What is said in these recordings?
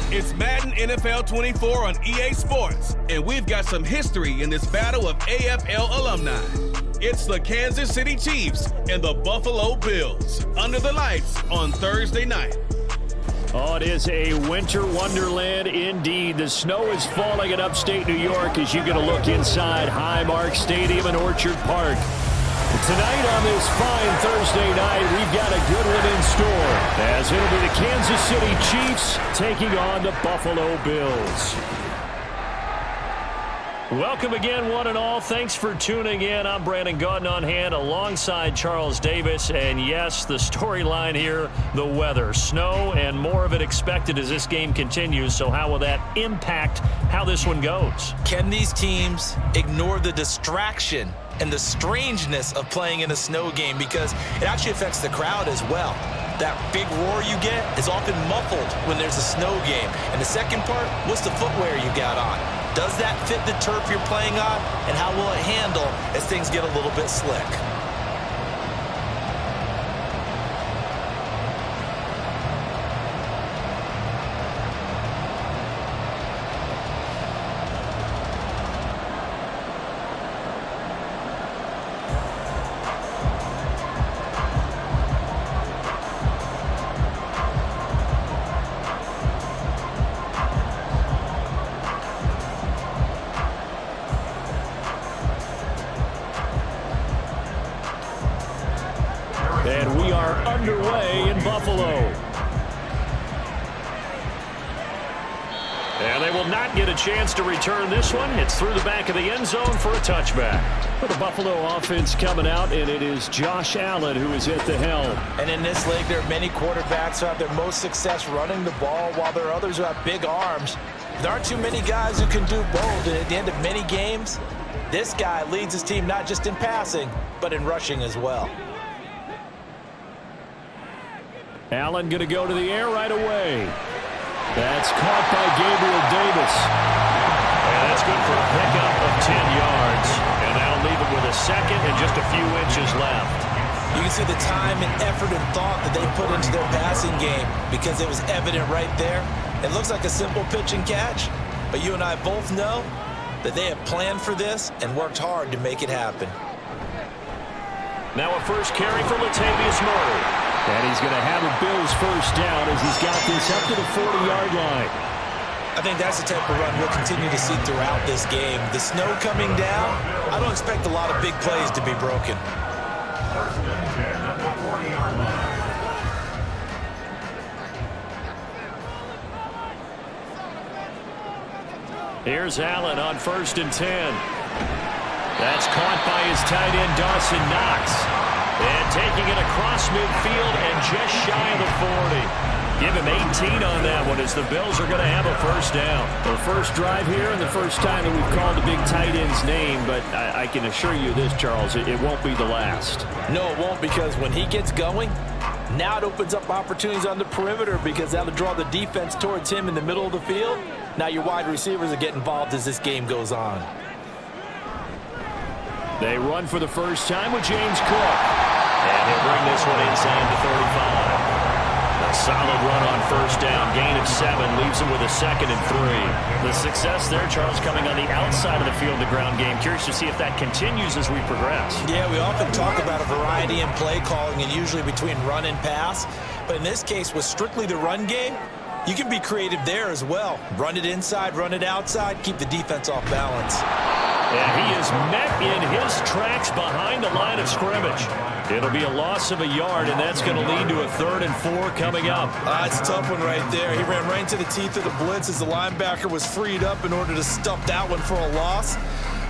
It's Madden NFL 24 on EA Sports, and we've got some history in this battle of AFL alumni. It's the Kansas City Chiefs and the Buffalo Bills under the lights on Thursday night. Oh, it is a winter wonderland indeed. The snow is falling in upstate New York as you get a look inside Highmark Stadium in Orchard Park. Tonight on this fine Thursday night, we've got a good one in store, as it'll be the Kansas City Chiefs taking on the Buffalo Bills. Welcome again, one and all. Thanks for tuning in. I'm Brandon Gautin on hand alongside Charles Davis. And yes, the storyline here, the weather. Snow and more of it expected as this game continues. So how will that impact how this one goes? Can these teams ignore the distraction and the strangeness of playing in a snow game? Because it actually affects the crowd as well. That big roar you get is often muffled when there's a snow game. And the second part, what's the footwear you got on? Does that fit the turf you're playing on? And how will it handle as things get a little bit slick? And we are underway in Buffalo. And they will not get a chance to return this one. It's through the back of the end zone for a touchback. For the Buffalo offense coming out, and it is Josh Allen who is at the helm. And in this league, there are many quarterbacks who have their most success running the ball, while there are others who have big arms. There aren't too many guys who can do both. And at the end of many games, this guy leads his team not just in passing, but in rushing as well. Allen going to go to the air right away. That's caught by Gabriel Davis. And that's good for a pickup of 10 yards. And that'll leave it with a second and just a few inches left. You can see the time and effort and thought that they put into their passing game because it was evident right there. It looks like a simple pitch and catch, but you and I both know that they have planned for this and worked hard to make it happen. Now a first carry for Latavius Murray. And he's going to have a Bills first down as he's got this up to the 40-yard line. I think that's the type of run we'll continue to see throughout this game. The snow coming down, I don't expect a lot of big plays to be broken. Here's Allen on 1st and 10. That's caught by his tight end, Dawson Knox. And taking it across midfield and just shy of the 40. Give him 18 on that one as the Bills are going to have a first down. The first drive here and the first time that we've called the big tight end's name, but I can assure you this, Charles, it won't be the last. No, it won't, because when he gets going, now it opens up opportunities on the perimeter because that'll draw the defense towards him in the middle of the field. Now your wide receivers will get involved as this game goes on. They run for the first time with James Cook. And he'll bring this one inside the 35. A solid run on first down. Gain of 7 leaves him with a 2nd and 3. The success there, Charles, coming on the outside of the field, the ground game. Curious to see if that continues as we progress. Yeah, we often talk about a variety in play calling and usually between run and pass. But in this case, with strictly the run game, you can be creative there as well. Run it inside, run it outside, keep the defense off balance. And he is met in his tracks behind the line of scrimmage. It'll be a loss of a yard, and that's going to lead to a 3rd and 4 coming up. It's a tough one right there. He ran right into the teeth of the blitz as the linebacker was freed up in order to stuff that one for a loss.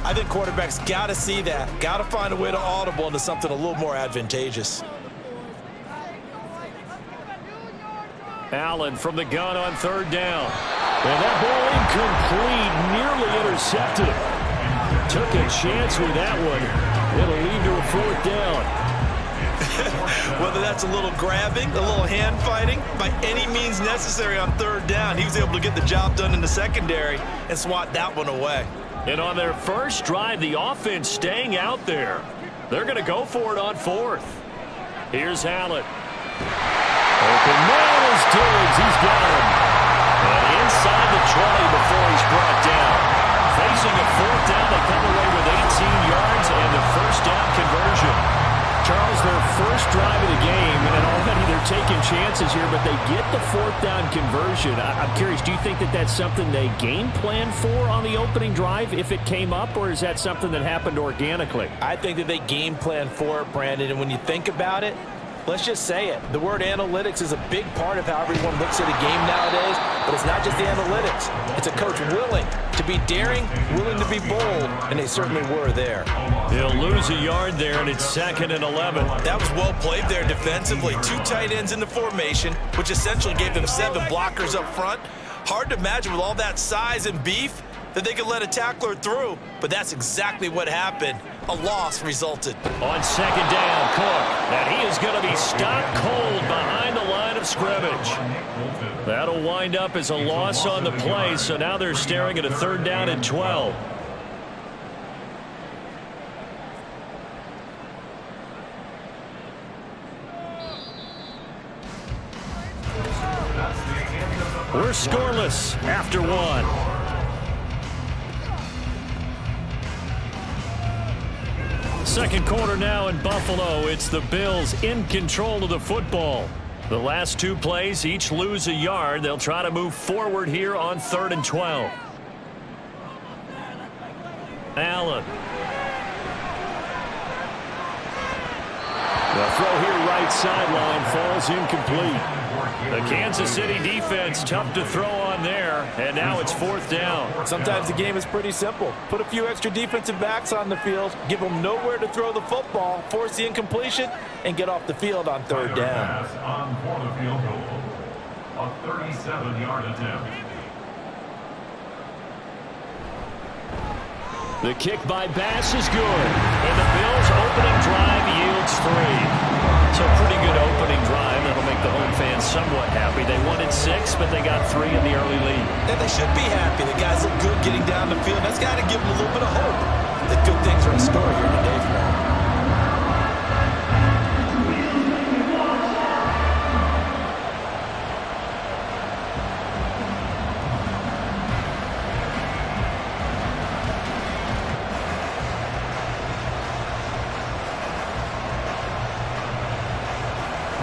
I think quarterbacks got to see that, got to find a way to audible into something a little more advantageous. Allen from the gun on 3rd down. And that ball incomplete, nearly intercepted. Took a chance with that one. It'll lead to a 4th down. Whether that's a little grabbing, a little hand fighting, by any means necessary on 3rd down, he was able to get the job done in the secondary and swat that one away. And on their first drive, the offense staying out there. They're going to go for it on 4th. Here's Allen. Open man is Diggs. He's got him. And inside the 20 before he's brought down. Facing a fourth down, they come away with 18 yards and the first down conversion. Charles, their first drive of the game, and already they're taking chances here, but they get the fourth down conversion. I'm curious, do you think that that's something they game plan for on the opening drive if it came up, or is that something that happened organically? I think that they game plan for it, Brandon, and when you think about it, let's just say it. The word analytics is a big part of how everyone looks at a game nowadays, but it's not just the analytics. It's a coach willing to be daring, willing to be bold, and they certainly were there. He'll lose a yard there, and it's 2nd and 11. That was well played there defensively. 2 tight ends in the formation, which essentially gave them 7 blockers up front. Hard to imagine with all that size and beef that they could let a tackler through, but that's exactly what happened. A loss resulted. On 2nd down, Cook, and he is going to be stopped cold behind the line of scrimmage. That'll wind up as a loss on the play, so now they're staring at a 3rd down and 12. We're scoreless after 1. Second quarter now in Buffalo. It's the Bills in control of the football. The last 2 plays, each lose a yard. They'll try to move forward here on 3rd and 12. Allen. The throw here right sideline falls incomplete. The Kansas City defense tough to throw on there, and now it's 4th down. Sometimes the game is pretty simple. Put a few extra defensive backs on the field, give them nowhere to throw the football, force the incompletion, and get off the field on 3rd down. On the field goal, a 37-yard attempt. The kick by Bass is good, and the Bills' opening drive yields 3. So pretty good opening drive. That'll make the home fans somewhat happy. They wanted 6, but they got 3 in the early lead. And they should be happy. The guys look good getting down the field. That's got to give them a little bit of hope that good things are in store here today for them.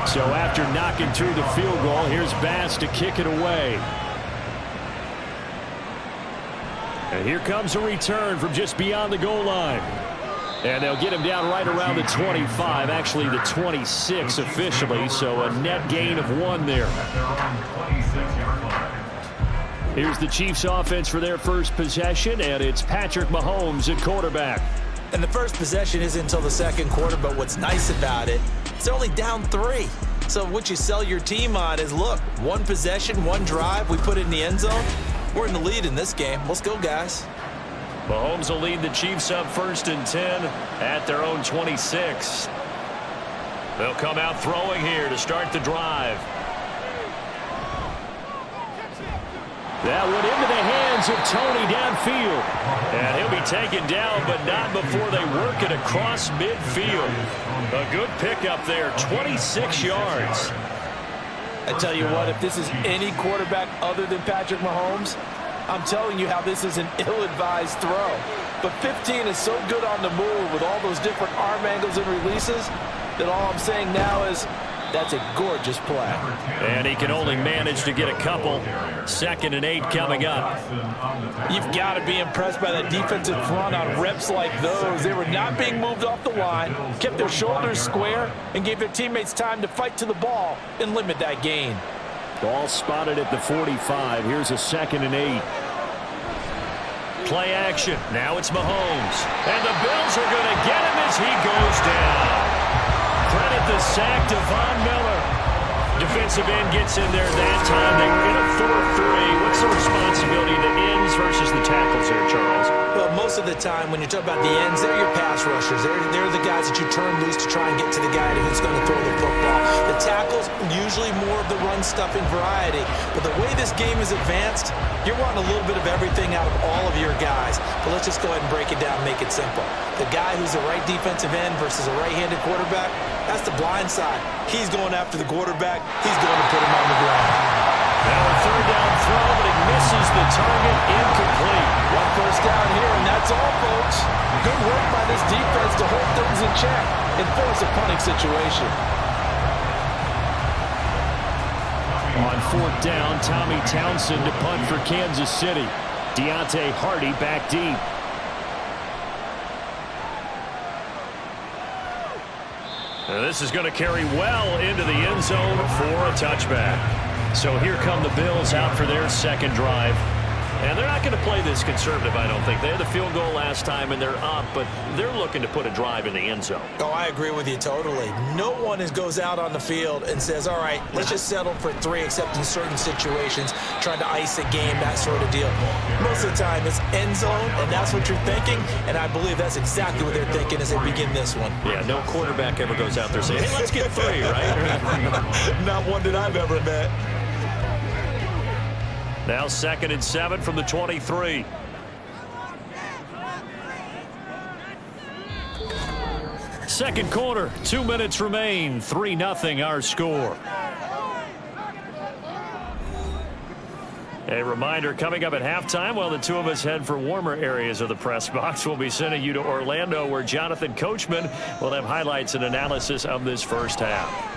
So after knocking through the field goal, here's Bass to kick it away. And here comes a return from just beyond the goal line. And they'll get him down right around the 25, actually the 26 officially, so a net gain of 1 there. Here's the Chiefs offense for their first possession, and it's Patrick Mahomes at quarterback. And the first possession isn't until the second quarter, but what's nice about it, it's only down 3. So what you sell your team on is, look, 1 possession, 1 drive, we put it in the end zone. We're in the lead in this game. Let's go, guys. Mahomes will lead the Chiefs up 1st and 10 at their own 26. They'll come out throwing here to start the drive. That went into the hands of Tony downfield. And he'll be taken down, but not before they work it across midfield. A good pickup there, 26 yards. I tell you what, if this is any quarterback other than Patrick Mahomes, I'm telling you how this is an ill-advised throw. But 15 is so good on the move with all those different arm angles and releases that all I'm saying now is that's a gorgeous play. And he can only manage to get a couple. 2nd and 8 coming up. You've got to be impressed by that defensive front on reps like those. They were not being moved off the line, kept their shoulders square, and gave their teammates time to fight to the ball and limit that gain. Ball spotted at the 45. Here's a 2nd and 8. Play action. Now it's Mahomes. And the Bills are going to get him as he goes down. Credit the sack to Von Miller. Defensive end gets in there that time. They were in a 4-3. What's the responsibility of the ends versus the tackles there, Charles? Well, most of the time when you talk about the ends, they're your pass rushers. They're the guys that you turn loose to try and get to the guy who's going to throw the football. The tackles, usually more of the run-stuffing variety. But the way this game is advanced, you're wanting a little bit of everything out of all of your guys. But let's just go ahead and break it down and make it simple. The guy who's the right defensive end versus a right-handed quarterback, that's the blind side. He's going after the quarterback. He's going to put him on the ground. Now a third down throw, but he misses the target, incomplete. One first down here, and that's all, folks. Good work by this defense to hold things in check and force a punting situation. On fourth down, Tommy Townsend to punt for Kansas City. Deontay Hardy back deep. Now this is going to carry well into the end zone for a touchback. So here come the Bills out for their second drive. And they're not going to play this conservative, I don't think. They had the field goal last time, and they're up, but they're looking to put a drive in the end zone. Oh, I agree with you totally. No one goes out on the field and says, all right, let's just settle for 3, except in certain situations, trying to ice a game, that sort of deal. Most of the time, it's end zone, and that's what you're thinking, and I believe that's exactly what they're thinking as they begin this one. Yeah, no quarterback ever goes out there saying, hey, let's get 3, right? Not one that I've ever met. Now 2nd and 7 from the 23. Second quarter, 2 minutes remain. 3-0 our score. A reminder, coming up at halftime, while the two of us head for warmer areas of the press box, we'll be sending you to Orlando, where Jonathan Coachman will have highlights and analysis of this first half.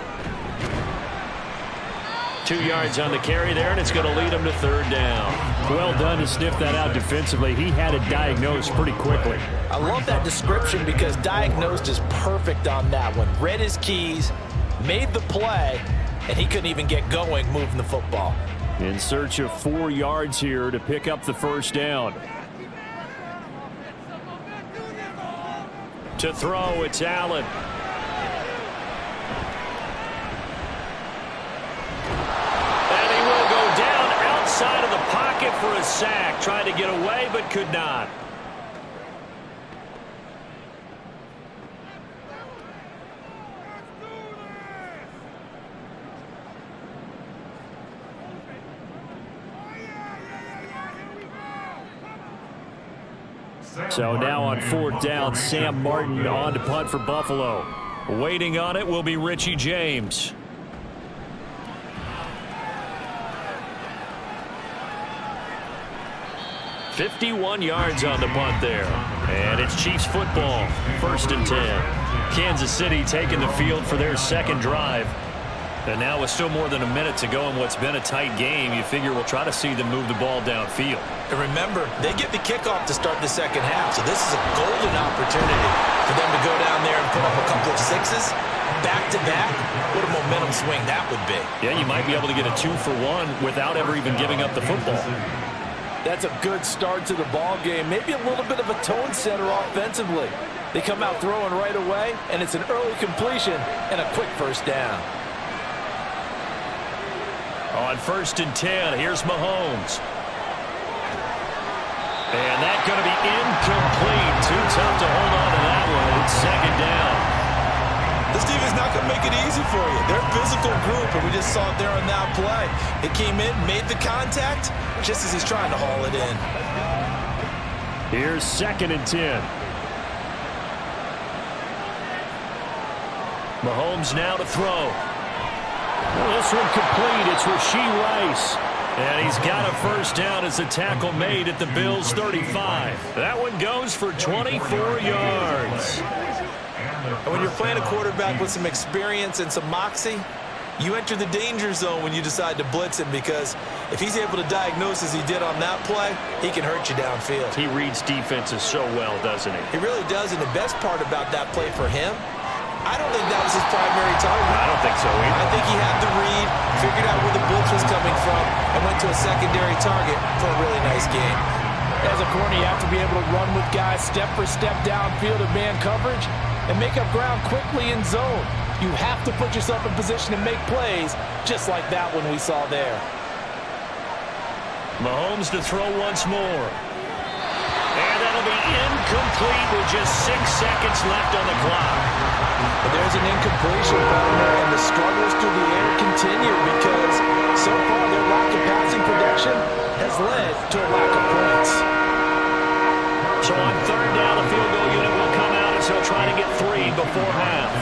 2 yards on the carry there, and it's going to lead him to third down. Well done to sniff that out defensively. He had it diagnosed pretty quickly. I love that description because diagnosed is perfect on that one. Read his keys, made the play, and he couldn't even get going moving the football. In search of 4 yards here to pick up the first down. To throw, it's Allen. Side of the pocket for a sack. Tried to get away, but could not. So now on fourth down, Sam Martin on to punt for Buffalo. Waiting on it will be Richie James. 51 yards on the punt there. And it's Chiefs football, 1st and 10. Kansas City taking the field for their second drive. And now with still more than a minute to go in what's been a tight game, you figure we'll try to see them move the ball downfield. And remember, they get the kickoff to start the second half, so this is a golden opportunity for them to go down there and put up a couple of sixes. Back-to-back, what a momentum swing that would be. Yeah, you might be able to get a 2-for-1 without ever even giving up the football. That's a good start to the ball game. Maybe a little bit of a tone setter offensively. They come out throwing right away, and it's an early completion and a quick first down. On 1st and 10, here's Mahomes. And that's going to be incomplete. Too tough to hold on to that one. It's second down. This team is not going to make it easy for you. They're a physical group, and we just saw it there on that play. It came in, made the contact, just as he's trying to haul it in. Here's 2nd and 10. Mahomes now to throw. Well, this one complete. It's Rashee Rice. And he's got a first down as the tackle made at the Bills' 35. That one goes for 24 yards. And when you're playing a quarterback with some experience and some moxie, you enter the danger zone when you decide to blitz him, because if he's able to diagnose as he did on that play, he can hurt you downfield. He reads defenses so well, doesn't he? He really does, and the best part about that play for him, I don't think that was his primary target. I don't think so either. I think he had the read, figured out where the blitz was coming from, and went to a secondary target for a really nice game. As a corner, you have to be able to run with guys step for step downfield in man coverage and make up ground quickly in zone. You have to put yourself in position to make plays, just like that one we saw there. Mahomes to throw once more. And that'll be incomplete with just 6 seconds left on the clock. But there's an incompletion, partner, and the struggles through the air continue because so far their lack of passing production has led to a lack of points. So on third down, the field goal unit will come out as they'll try to get 3 before half.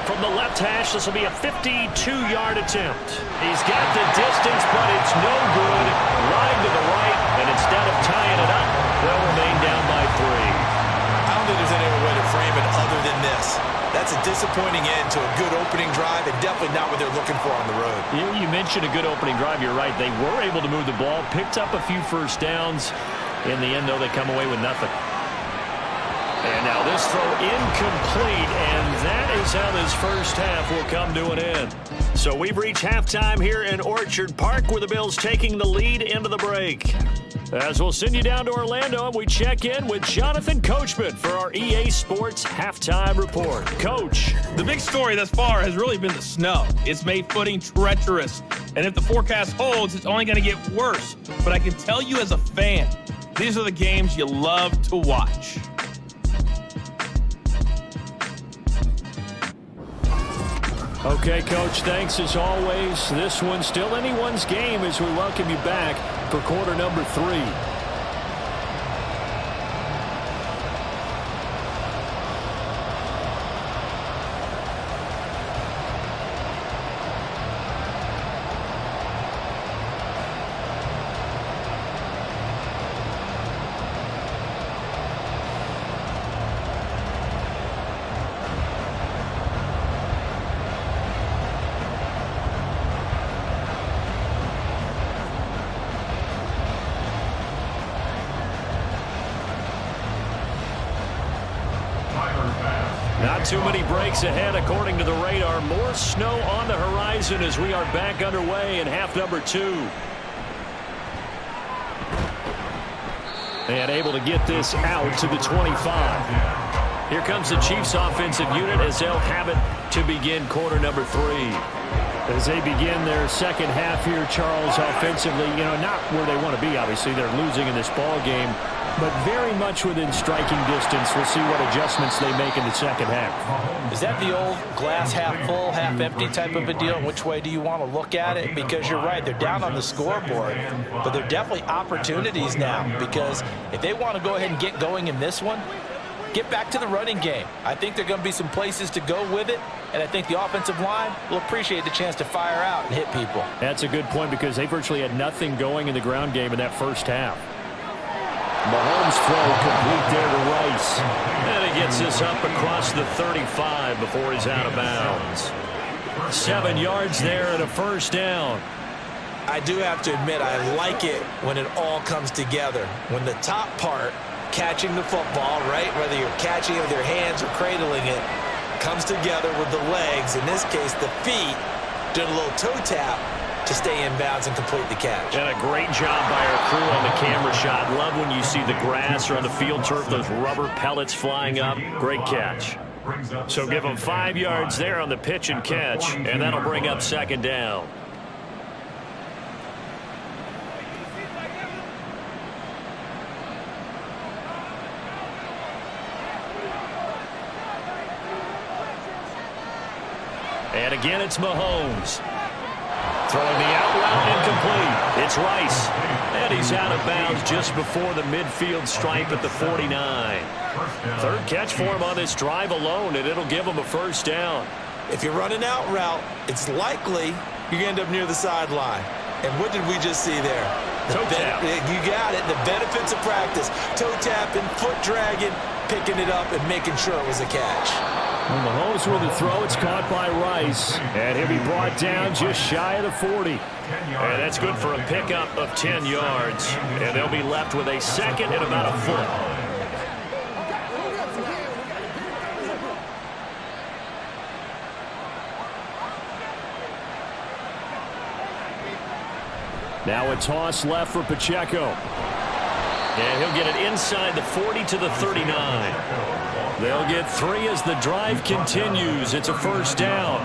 From the left hash. This will be a 52-yard attempt. He's got the distance, but it's no good. Wide to the right, and instead of tying it up, they'll remain down by 3. I don't think there's any other way to frame it other than this. That's a disappointing end to a good opening drive and definitely not what they're looking for on the road. You mentioned a good opening drive. You're right. They were able to move the ball, picked up a few first downs. In the end, though, they come away with nothing. And now this throw incomplete, and that is how this first half will come to an end. So we've reached halftime here in Orchard Park, where the Bills taking the lead into the break. As we'll send you down to Orlando, and we check in with Jonathan Coachman for our EA Sports Halftime Report. Coach. The big story thus far has really been the snow. It's made footing treacherous, and if the forecast holds, it's only going to get worse. But I can tell you as a fan, these are the games you love to watch. Okay, Coach, thanks as always. This one's still anyone's game as we welcome you back for quarter number 3. Not too many breaks ahead according to the radar. More snow on the horizon as we are back underway in half number 2. And able to get this out to the 25. Here comes the Chiefs offensive unit as they'll have it to begin quarter number 3. As they begin their second half here, Charles, offensively, not where they want to be, obviously. They're losing in this ball game, but very much within striking distance. We'll see what adjustments they make in the second half. Is that the old glass half full, half empty type of a deal? Which way do you want to look at it? Because you're right, they're down on the scoreboard, but they're definitely opportunities now, because if they want to go ahead and get going in this one, get back to the running game. I think there are going to be some places to go with it, and I think the offensive line will appreciate the chance to fire out and hit people. That's a good point, because they virtually had nothing going in the ground game in that first half. Mahomes throw complete there to Rice. And he gets this up across the 35 before he's out of bounds. 7 yards there and a first down. I do have to admit, I like it when it all comes together. When the top part, catching the football, right, whether you're catching it with your hands or cradling it, comes together with the legs, in this case the feet, doing a little toe tap to stay in bounds and complete the catch. And a great job by our crew on the camera shot. Love when you see the grass or on the field turf, those rubber pellets flying up. Great catch. So give them 5 yards there on the pitch and catch, and that'll bring up second down. And again, it's Mahomes. Throwing the out route incomplete. It's Rice. And he's out of bounds just before the midfield stripe at the 49. Third catch for him on this drive alone, and it'll give him a first down. If you're running out route, it's likely you're going to end up near the sideline. And what did we just see there? Toe tap. You got it. The benefits of practice. Toe tapping, foot dragging, picking it up, and making sure it was a catch. And Mahomes with the throw. It's caught by Rice. And he'll be brought down just shy of the 40. And that's good for a pickup of 10 yards. And they'll be left with a second and about a foot. Now a toss left for Pacheco. And he'll get it inside the 40 to the 39. They'll get 3 as the drive continues. It's a first down.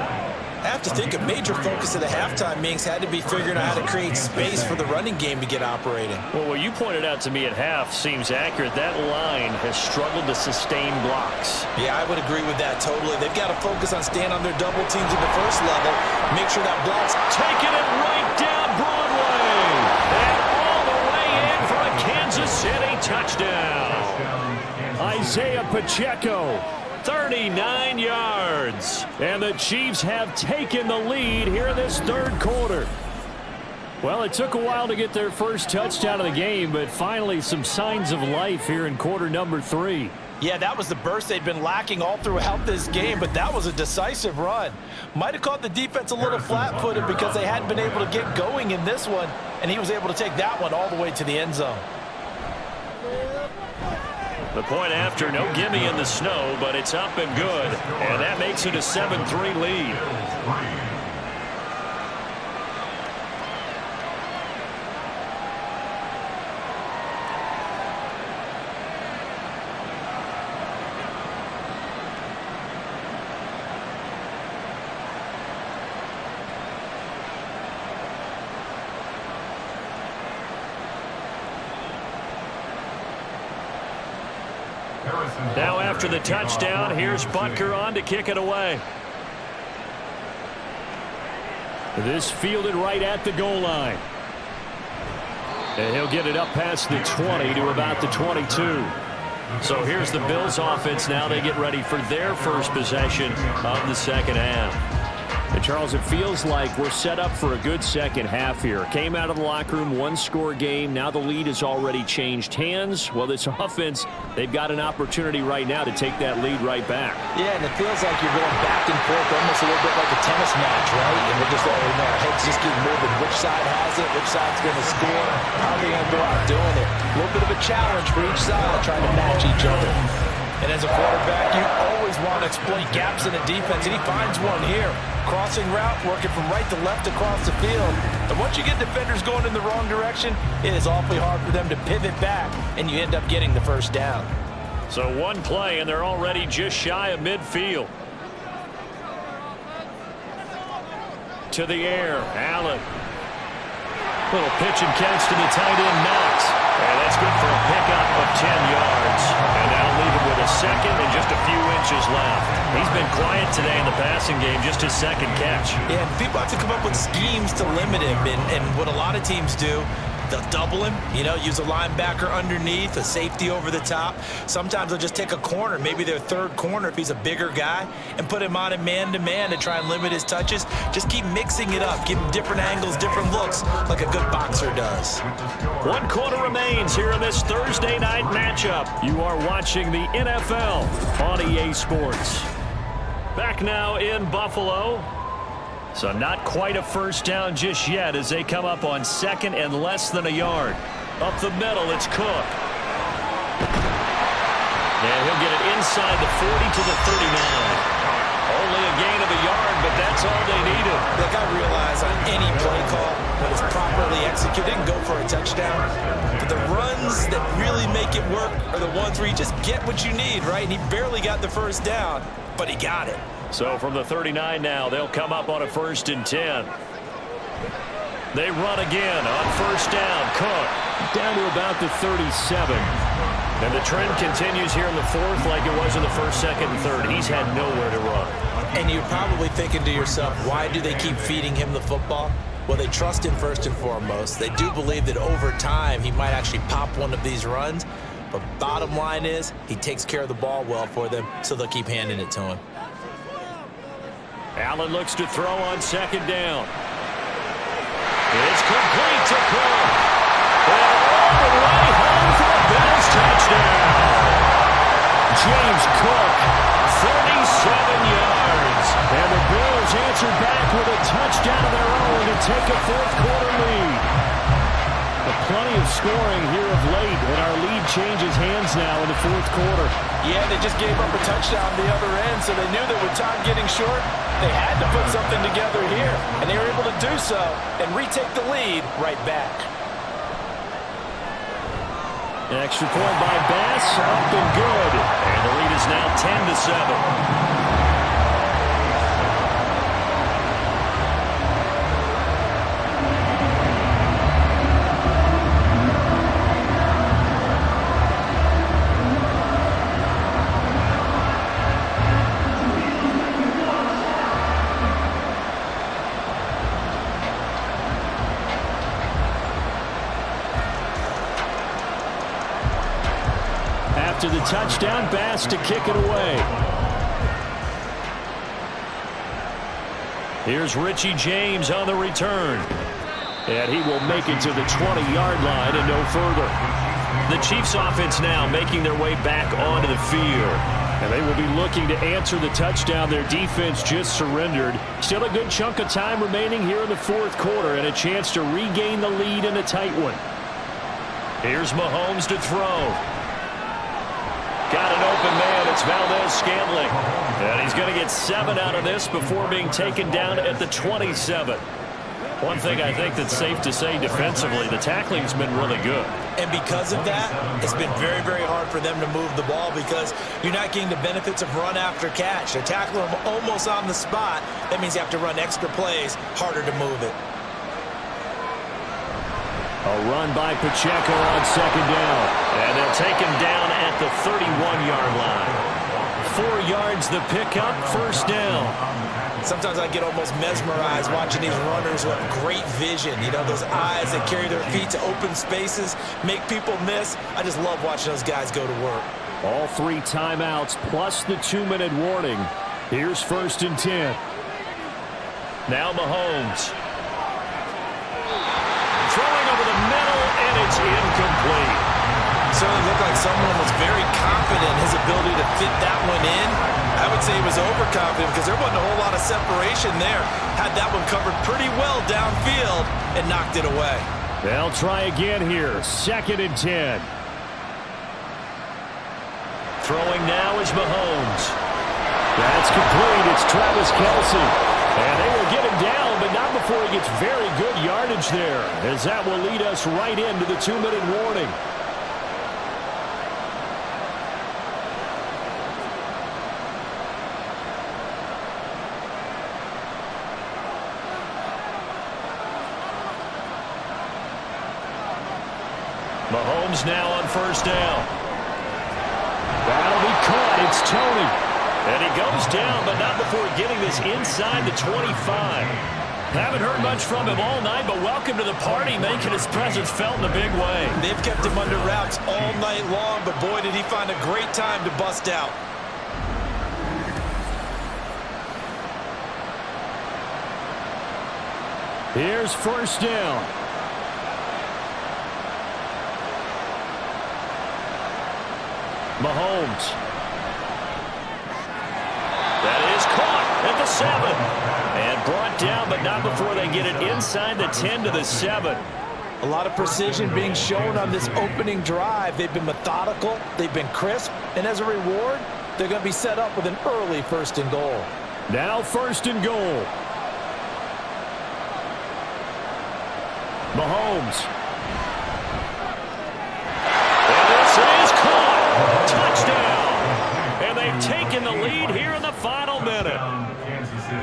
I have to think a major focus of the halftime meetings had to be figuring out how to create space for the running game to get operating. Well, what you pointed out to me at half seems accurate. That line has struggled to sustain blocks. Yeah, I would agree with that totally. They've got to focus on staying on their double teams at the first level. Make sure that block's taking it right down Broadway. And all the way in for a Kansas City touchdown. Isaiah Pacheco 39 yards. And the Chiefs have taken the lead here in this third quarter. Well, it took a while to get their first touchdown of the game, but finally some signs of life here in quarter number 3. Yeah, that was the burst they'd been lacking all throughout this game, but that was a decisive run. Might have caught the defense a little flat-footed because they hadn't been able to get going in this one, and he was able to take that one all the way to the end zone. The point after, no gimme in the snow, but it's up and good, and that makes it a 7-3 lead. Now after the touchdown, here's Butker on to kick it away. This fielded right at the goal line. And he'll get it up past the 20 to about the 22. So here's the Bills offense now. They get ready for their first possession of the second half. And Charles, it feels like we're set up for a good second half here. Came out of the locker room, one-score game. Now the lead has already changed hands. Well, this offense, they've got an opportunity right now to take that lead right back. Yeah, and it feels like you're going back and forth almost a little bit like a tennis match, right? And we're just all, our heads just keep moving. Which side has it? Which side's going to score? How are they going to go out doing it? A little bit of a challenge for each side trying to match each other. And as a quarterback, you always want to exploit gaps in the defense, and he finds one here. Crossing route, working from right to left across the field. And once you get defenders going in the wrong direction, it is awfully hard for them to pivot back, and you end up getting the first down. So one play, and they're already just shy of midfield. To the air, Allen. Little pitch and catch to the tight end, Knox. And that's good for a pickup of 10 yards. And that'll leave him with a second and just a few inches left. He's been quiet today in the passing game, just his second catch. Yeah, people have to come up with schemes to limit him. And what a lot of teams do, they'll double him, use a linebacker underneath, a safety over the top. Sometimes they'll just take a corner, maybe their third corner if he's a bigger guy, and put him on a man-to-man to try and limit his touches. Just keep mixing it up, give him different angles, different looks, like a good boxer does. 1 quarter remains here in this Thursday night matchup. You are watching the NFL on EA Sports. Back now in Buffalo. So not quite a first down just yet as they come up on second and less than a yard. Up the middle, it's Cook. And he'll get it inside the 40 to the 39. Only a gain of a yard, but that's all they needed. Look, I realize on any play call, when it's properly executed, go for a touchdown. But the runs that really make it work are the ones where you just get what you need, right? And he barely got the first down, but he got it. So from the 39 now, they'll come up on a 1st and 10. They run again on first down. Cook down to about the 37. And the trend continues here in the fourth like it was in the first, second, and third. He's had nowhere to run. And you're probably thinking to yourself, why do they keep feeding him the football? Well, they trust him first and foremost. They do believe that over time he might actually pop one of these runs. But bottom line is he takes care of the ball well for them, so they'll keep handing it to him. Allen looks to throw on second down. It's complete to Cook. And all the way home for the Bills touchdown. James Cook, 37 yards. And the Bills answer back with a touchdown of their own to take a fourth quarter lead. Plenty of scoring here of late, and our lead changes hands now in the fourth quarter. Yeah, they just gave up a touchdown on the other end, so they knew that with time getting short, they had to put something together here, and they were able to do so and retake the lead right back. An extra point by Bass, up and good. And the lead is now 10-7. After the touchdown, Bass to kick it away. Here's Richie James on the return. And he will make it to the 20-yard line and no further. The Chiefs offense now making their way back onto the field. And they will be looking to answer the touchdown their defense just surrendered. Still a good chunk of time remaining here in the fourth quarter and a chance to regain the lead in a tight one. Here's Mahomes to throw. Got an open man. It's Valdez-Scantling. And he's going to get 7 out of this before being taken down at the 27. One thing I think that's safe to say defensively, the tackling's been really good. And because of that, it's been very, very hard for them to move the ball because you're not getting the benefits of run after catch. They tackle them almost on the spot. That means you have to run extra plays, harder to move it. A run by Pacheco on second down. And they'll take him down at the 31-yard line. 4 yards the pickup, first down. Sometimes I get almost mesmerized watching these runners who have great vision. You know, those eyes that carry their feet to open spaces, make people miss. I just love watching those guys go to work. All 3 timeouts plus the 2-minute warning. Here's 1st and 10. Now Mahomes. Throwing over the middle, and it's incomplete. Certainly looked like someone was very confident in his ability to fit that one in. I would say he was overconfident because there wasn't a whole lot of separation there. Had that one covered pretty well downfield and knocked it away. They'll try again here. 2nd and 10. Throwing now is Mahomes. That's complete. It's Travis Kelce. And they will get him down, but not before he gets very good yardage there, as that will lead us right into the 2-minute warning. Mahomes now on 1st down. That'll be caught. It's Tony. And he goes down, but not before getting this inside the 25. Haven't heard much from him all night, but welcome to the party, making his presence felt in a big way. They've kept him under wraps all night long, but boy, did he find a great time to bust out. Here's 1st down. Mahomes. That is caught at the 7. And brought down, but not before they get it inside the 10 to the 7. A lot of precision being shown on this opening drive. They've been methodical, they've been crisp, and as a reward, they're going to be set up with an early 1st and goal. Now 1st and goal. Mahomes. And this is caught. Touchdown. And they've taken the lead here in the final minute. Kansas City.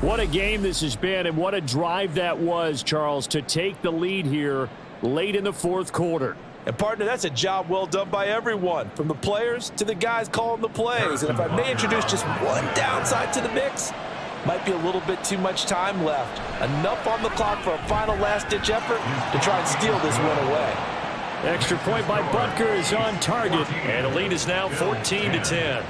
What a game this has been, and what a drive that was, Charles, to take the lead here late in the fourth quarter. And, partner, that's a job well done by everyone, from the players to the guys calling the plays. And if I may introduce just one downside to the mix, might be a little bit too much time left. Enough on the clock for a final last-ditch effort to try and steal this one away. Extra point by Butker is on target, and the lead is now 14-10.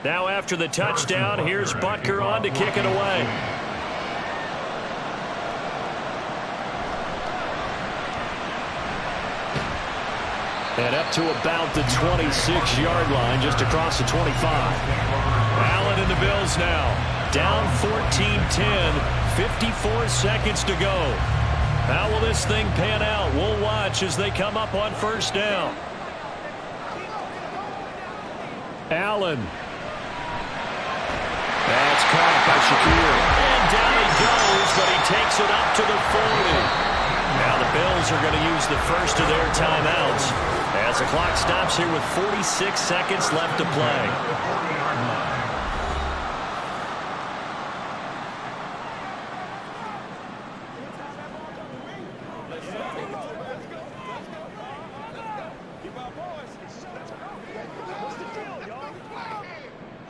Now after the touchdown, here's Butker on to kick it away. And up to about the 26-yard line, just across the 25. Allen and the Bills now. Down 14-10, 54 seconds to go. How will this thing pan out? We'll watch as they come up on 1st down. Allen. That's caught by Shakir. And down he goes, but he takes it up to the 40. Now the Bills are going to use the first of their timeouts as the clock stops here with 46 seconds left to play.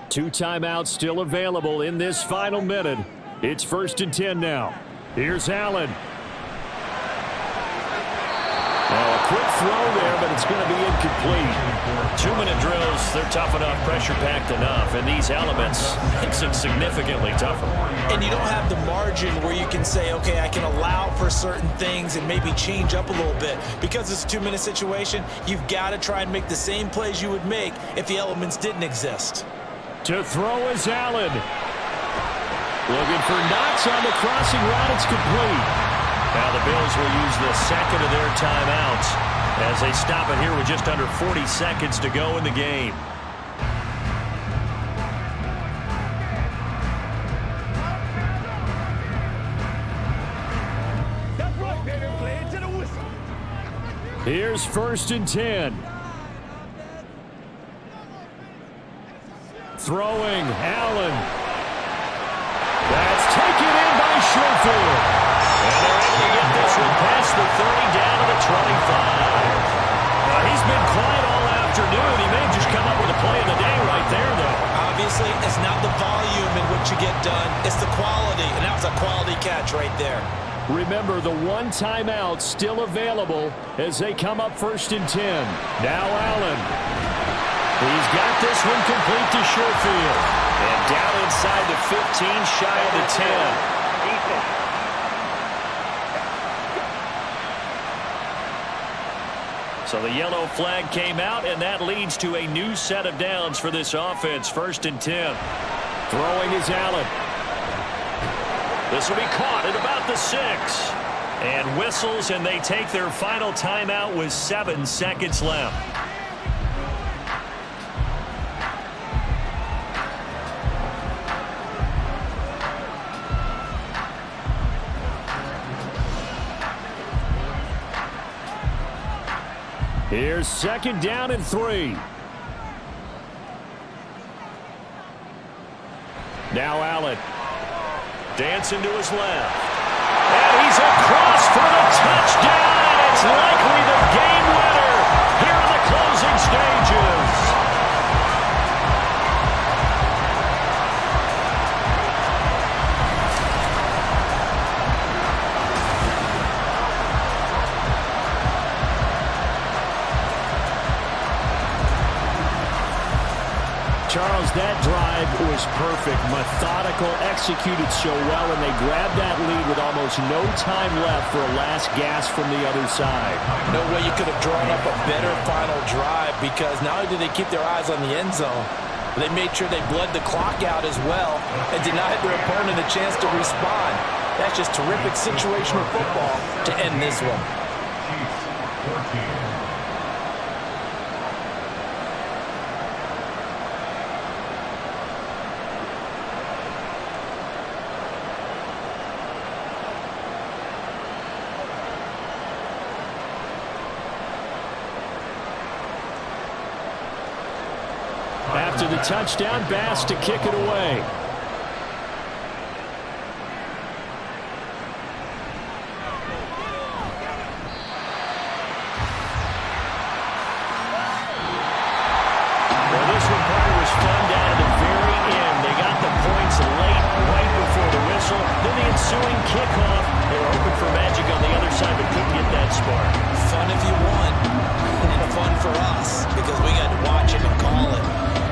Two timeouts still available in this final minute. It's 1st and 10 now. Here's Allen. A quick throw there, but it's going to be incomplete. 2-minute drills, they're tough enough, pressure-packed enough, and these elements makes it significantly tougher. And you don't have the margin where you can say, okay, I can allow for certain things and maybe change up a little bit. Because it's a 2-minute situation, you've got to try and make the same plays you would make if the elements didn't exist. To throw is Allen. Looking for Knox on the crossing route. It's complete. Now the Bills will use the second of their timeouts as they stop it here with just under 40 seconds to go in the game. Here's 1st and 10. Throwing, Allen. That's taken in by Schofield. And they're able to get this one past the 30 down to the 25. He's been quiet all afternoon. He may have just come up with a play of the day right there, though. Obviously, it's not the volume in which you get done. It's the quality, and that was a quality catch right there. Remember, the one timeout still available as they come up 1st and 10. Now Allen. He's got this one complete to Schofield. And down inside the 15, shy of the 10. So the yellow flag came out, and that leads to a new set of downs for this offense. 1st and 10. Throwing is Allen. This will be caught at about the 6. And whistles, and they take their final timeout with 7 seconds left. Here's 2nd down and 3. Now Allen. Dancing to his left. And he's across for the touchdown. It's likely the game winner here in the closing stages. Charles, that drive was perfect, methodical, executed so well, and they grabbed that lead with almost no time left for a last gasp from the other side. No way you could have drawn up a better final drive, because not only did they keep their eyes on the end zone, they made sure they bled the clock out as well and denied their opponent a chance to respond. That's just terrific situational football to end this one. After the touchdown, Bass to kick it away. Well, this one probably was fun down to the very end. They got the points late, right before the whistle. Then the ensuing kickoff. They were hoping for magic on the other side, but couldn't get that spark. Fun if you want.